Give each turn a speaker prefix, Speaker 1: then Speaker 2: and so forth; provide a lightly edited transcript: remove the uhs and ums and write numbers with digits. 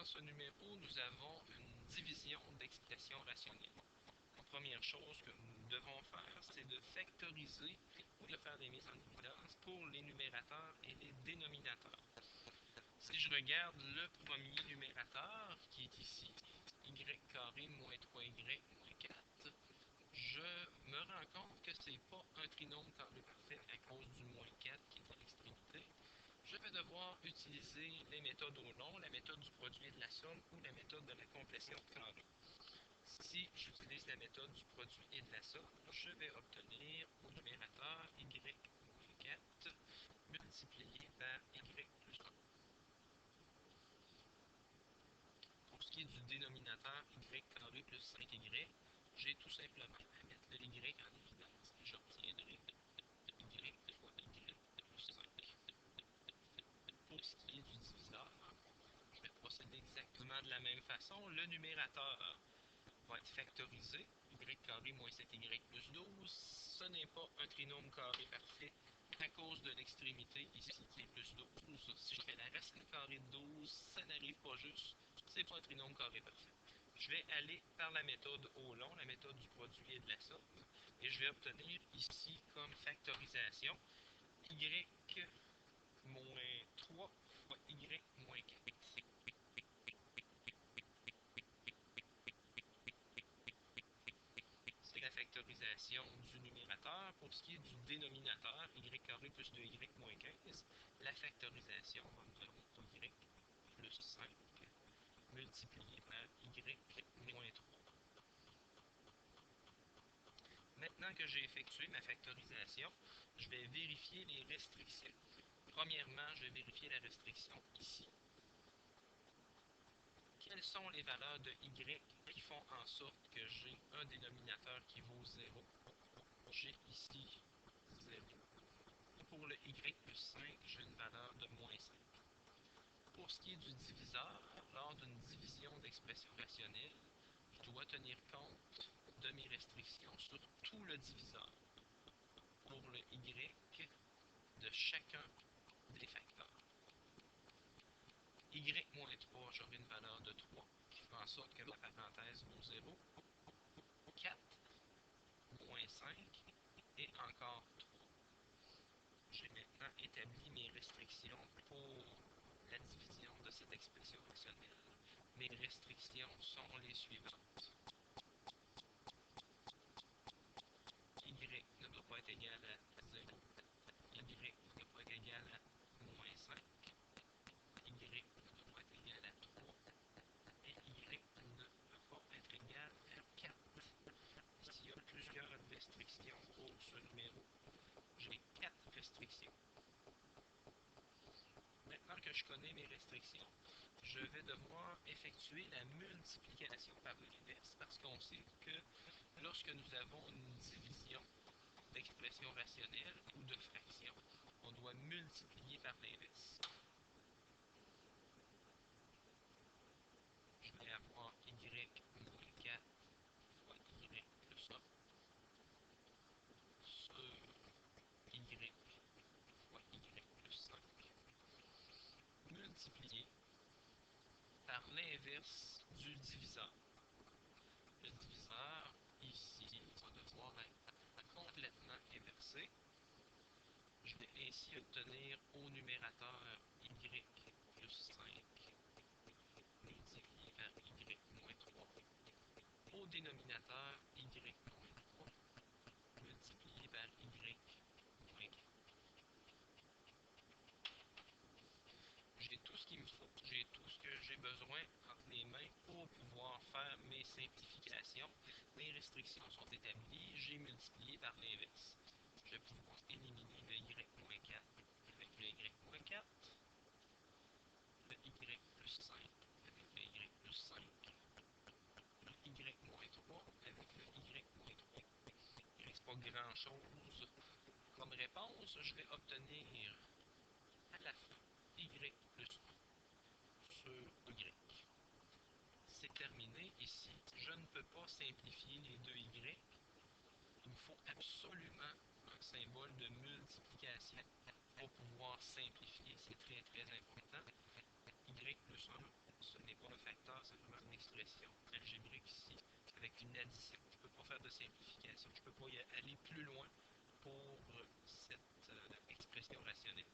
Speaker 1: dans ce numéro, nous avons une division d'expressions rationnelles. La première chose que nous devons faire, c'est de factoriser ou de faire des mises en évidence pour les numérateurs et les dénominateurs. Si je regarde le premier numérateur, qui est ici, y carré moins 3y moins 4, je me rends compte que ce n'est pas un trinôme carré parfait à cause du moins 4 qui est à l'extrémité. Je vais devoir utiliser les méthodes au long, la méthode du produit et de la somme ou la méthode de la complétion de carré. Si j'utilise la méthode du produit et de la somme, je vais obtenir au numérateur y moins 4 multiplié par y plus 1. Pour ce qui est du dénominateur y carré plus 5y, j'ai tout simplement à mettre le y en évidence et j'obtiendrai y fois y plus 5. Pour ce qui est du diviseur, je vais procéder exactement de la même façon. Le numérateur va être factorisé, y carré moins 7y plus 12. Ce n'est pas un trinôme carré parfait à cause de l'extrémité ici qui est plus 12. Si je fais la racine carrée de 12, ça n'arrive pas juste. C'est pas un trinôme carré parfait. Je vais aller par la méthode au long, la méthode du produit et de la somme, et je vais obtenir ici comme factorisation y moins 3 fois y moins 4. C'est la factorisation du numérateur. Pour ce qui est du dénominateur, y carré plus 2y moins 15, la factorisation va me donner y plus 5 multiplié par y moins 3. Maintenant que j'ai effectué ma factorisation, je vais vérifier les restrictions. Premièrement, je vais vérifier la restriction ici. Quelles sont les valeurs de y qui font en sorte que j'ai un dénominateur qui vaut 0? J'ai ici 0. Pour le y plus 5, j'ai une valeur de moins 5. Pour ce qui est du diviseur, lors d'une division d'expression rationnelle, je dois tenir compte de mes restrictions sur tout le diviseur. Pour le y de chacun des facteurs. Y moins 3, j'aurai une valeur de 3, qui fait en sorte que ma parenthèse vaut 0. 4, moins 5, et encore 3. J'ai maintenant établi mes restrictions pour la division de cette expression rationnelle. Mes restrictions sont les suivantes. Y ne doit pas être égal à 0. Y ne doit pas être égal à moins 5. Y ne doit pas être égal à 3. Et Y ne peut pas être égal à 4. S'il y a plusieurs restrictions pour ce numéro, j'ai 4 restrictions. Maintenant que je connais mes restrictions, je vais devoir effectuer la multiplication par l'inverse parce qu'on sait que lorsque nous avons une division d'expression rationnelle ou de fraction, on doit multiplier par l'inverse. Je vais avoir y moins 4 fois y plus 1 sur y fois y plus 5 multiplié par l'inverse du diviseur. Le diviseur, ici, va devoir être complètement inversé. Je vais ainsi obtenir au numérateur y plus 5 multiplié par y moins 3. Au dénominateur y moins 3 multiplié par y moins 4. J'ai tout ce qu'il me faut, j'ai tout ce que j'ai besoin entre les mains pour pouvoir faire mes simplifications. Mes restrictions sont établies, j'ai multiplié par l'inverse. Je vais pouvoir éliminer le y moins 4 avec le y moins 4, le y plus 5 avec le y plus 5, le y moins 3 avec le y moins 3. Il ne reste pas grand chose. Comme réponse, je vais obtenir à la fin y plus 1 sur y. C'est terminé ici. Je ne peux pas simplifier les deux y. Il me faut absolument un symbole de multiplication pour pouvoir simplifier. C'est très très important. Y plus 1, ce n'est pas une addition. Je ne peux pas faire de simplification. Je ne peux pas y aller plus loin pour cette expression rationnelle.